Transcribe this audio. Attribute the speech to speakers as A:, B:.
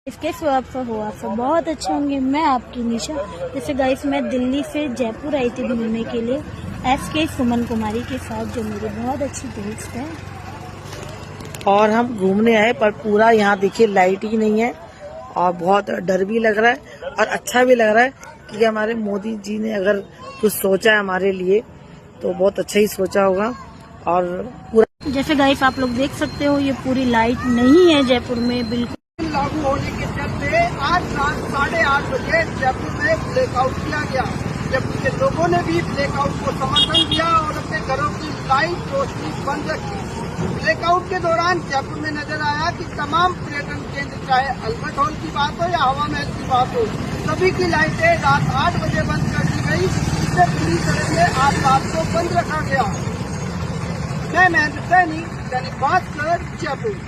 A: कैसे हो आप सब बहुत अच्छे होंगे। मैं आपकी निशा। जैसे गाइस मैं दिल्ली से जयपुर आई थी घूमने के लिए SK सुमन कुमारी के साथ, जो मेरी बहुत अच्छी दोस्त है।
B: और हम घूमने आए पर पूरा यहाँ देखिए लाइट ही नहीं है और बहुत डर भी लग रहा है और अच्छा भी लग रहा है कि हमारे मोदी जी ने अगर कुछ सोचा है हमारे लिए तो बहुत अच्छा ही सोचा होगा। और पूरा
A: जैसे गाइस आप लोग देख सकते हो ये पूरी लाइट नहीं है जयपुर में बिल्कुल।
C: लागू होने के चलते आज रात 8:30 बजे जयपुर में ब्लैकआउट किया गया। जयपुर के लोगों ने भी ब्लैकआउट को समर्थन दिया और अपने घरों की लाइट रोशनी बंद रखी। ब्लैकआउट के दौरान जयपुर में नजर आया कि तमाम पर्यटन केंद्र, चाहे अल्बर्ट हॉल की बात हो या हवा महल की बात हो, सभी की लाइटें रात 8 बजे बंद कर दी गई। इसे पूरी तरह से आज रात को बंद रखा गया। मैं महेंद्र सैनी, दैनिक भास्कर, जयपुर।